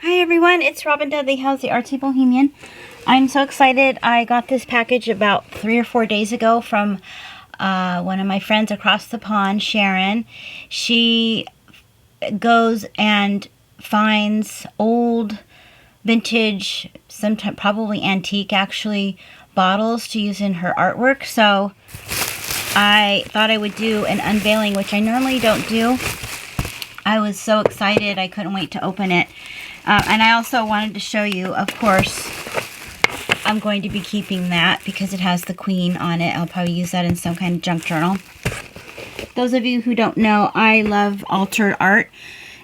Hi everyone, it's Robin Dudley. How's the Artsy Bohemian? I'm so excited. I got this package about 3 or 4 days ago from one of my friends across the pond, Sharon. She goes and finds old, vintage, sometimes probably antique actually, bottles to use in her artwork. So I thought I would do an unveiling, which I normally don't do. I was so excited I couldn't wait to open it. And I also wanted to show you, of course, I'm going to be keeping that because it has the Queen on it. I'll probably use that in some kind of junk journal. Those of you who don't know, I love altered art,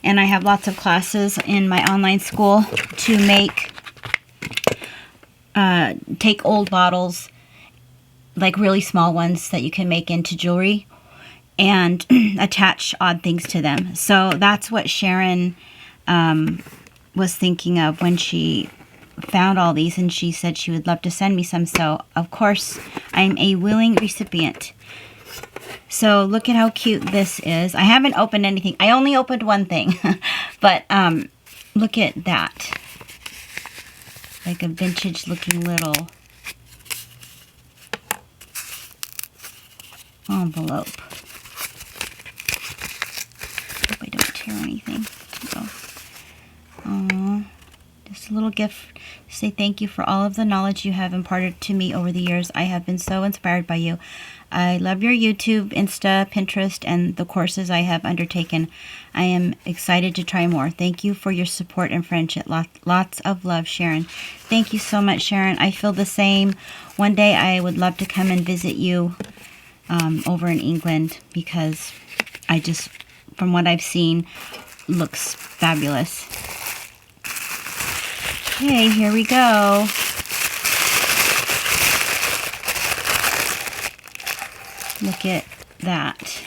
and I have lots of classes in my online school to take old bottles, like really small ones that you can make into jewelry, and attach odd things to them. So that's what Sharon was thinking of when she found all these, and she said she would love to send me some. So of course I'm a willing recipient. So look at how cute this is. I haven't opened anything. I only opened one thing. But look at that. Like a vintage looking little envelope. Hope I don't tear anything. Just a little gift to say thank you for all of the knowledge you have imparted to me over the years. I have been so inspired by you. I love your YouTube, Insta, Pinterest, and the courses I have undertaken. I am excited to try more. Thank you for your support and friendship. Lots of love, Sharon. Thank you so much, Sharon. I feel the same. One day I would love to come and visit you over in England, because I just, from what I've seen, looks fabulous. Okay, here we go. Look at that.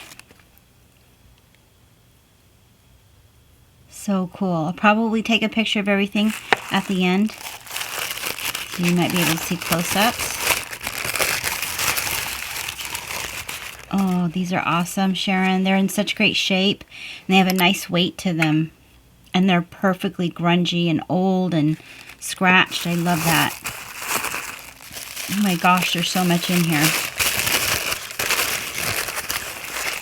So cool. I'll probably take a picture of everything at the end, so you might be able to see close-ups. Oh, these are awesome, Sharon. They're in such great shape, and they have a nice weight to them. And they're perfectly grungy and old and scratched. I love that. Oh my gosh, there's so much in here.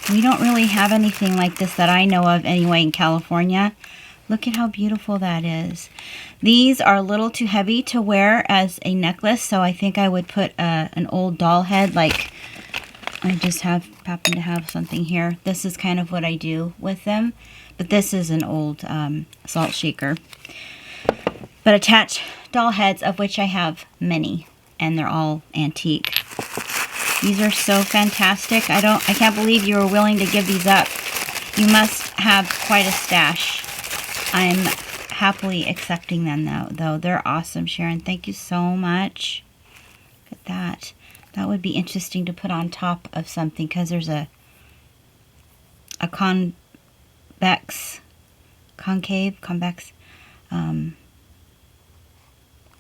We don't really have anything like this that I know of anyway in California. Look at how beautiful that is. These are a little too heavy to wear as a necklace, so I think I would put an old doll head, like I just happen to have something here. This is kind of what I do with them. But this is an old salt shaker. But attach doll heads, of which I have many, and they're all antique. These are so fantastic. I can't believe you were willing to give these up. You must have quite a stash. I'm happily accepting them though. They're awesome, Sharon. Thank you so much. Look at that. That would be interesting to put on top of something, because there's a convex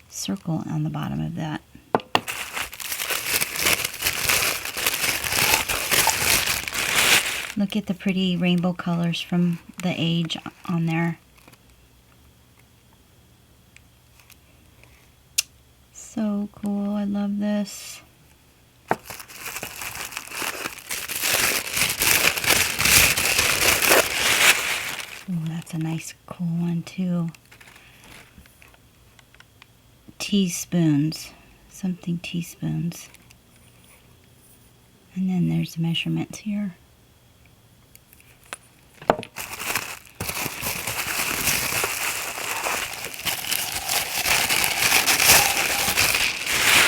circle on the bottom of that. Look at the pretty rainbow colors from the age on there. So cool. I love this. Oh, that's a nice cool one too. Teaspoons. Something teaspoons. And then there's the measurements here.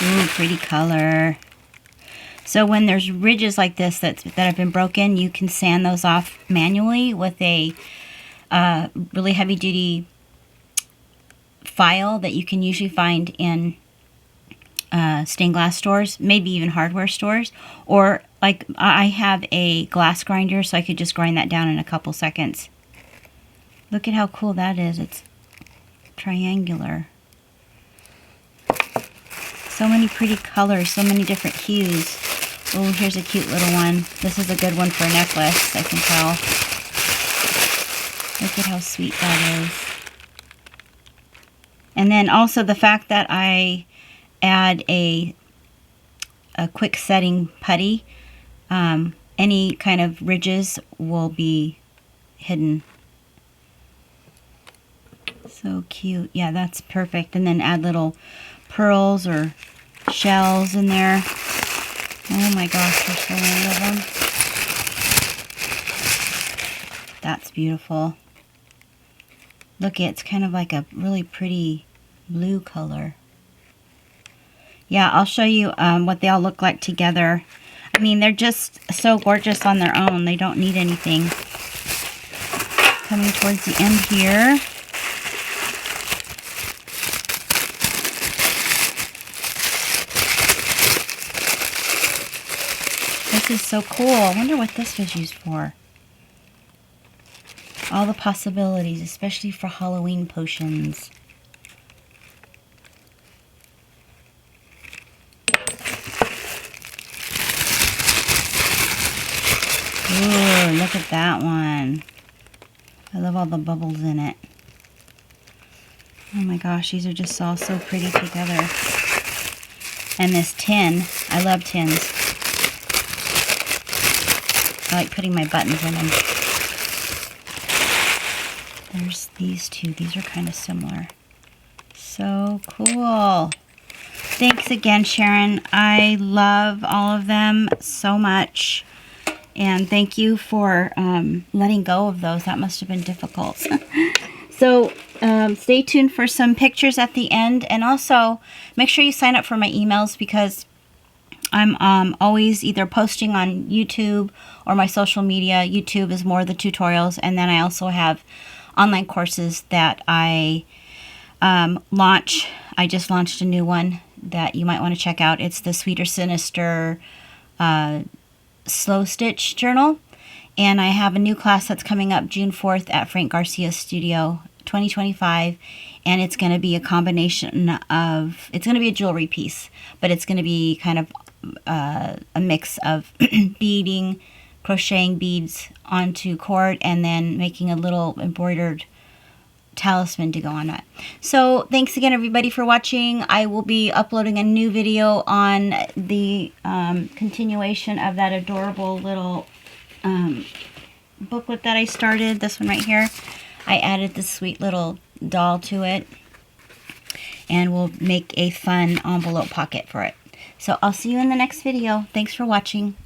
Ooh, pretty color. So when there's ridges like this that have been broken, you can sand those off manually with a really heavy-duty file that you can usually find in stained glass stores, maybe even hardware stores. Or like I have a glass grinder, so I could just grind that down in a couple seconds. Look at how cool that is. It's triangular. So many pretty colors, so many different hues. Oh, here's a cute little one. This is a good one for a necklace, I can tell. Look at how sweet that is. And then also the fact that I add a quick setting putty, any kind of ridges will be hidden. So cute. Yeah, that's perfect. And then add little pearls or shells in there. Oh my gosh, there's so many of them. That's beautiful. Look, it's kind of like a really pretty blue color. Yeah, I'll show you what they all look like together. I mean, they're just so gorgeous on their own. They don't need anything. Coming towards the end here. This is so cool. I wonder what this was used for. All the possibilities, especially for Halloween potions. Ooh, look at that one. I love all the bubbles in it. Oh my gosh, these are just all so pretty together. And this tin, I love tins. I like putting my buttons in them. There's these two. These are kind of similar. So cool. Thanks again, Sharon. I love all of them so much. And thank you for letting go of those. That must have been difficult. So stay tuned for some pictures at the end. And also, make sure you sign up for my emails because I'm always either posting on YouTube or my social media. YouTube is more the tutorials. And then I also have online courses that I launch. I just launched a new one that you might want to check out. It's the Sweet or Sinister Slow Stitch Journal. And I have a new class that's coming up June 4th at Frank Garcia Studio 2025. And it's going to be a combination of, it's going to be a jewelry piece, but it's going to be kind of a mix of beading, crocheting beads onto cord, and then making a little embroidered talisman to go on that. So thanks again everybody for watching. I will be uploading a new video on the continuation of that adorable little booklet that I started. This one right here. I added this sweet little doll to it, and we'll make a fun envelope pocket for it. So I'll see you in the next video. Thanks for watching.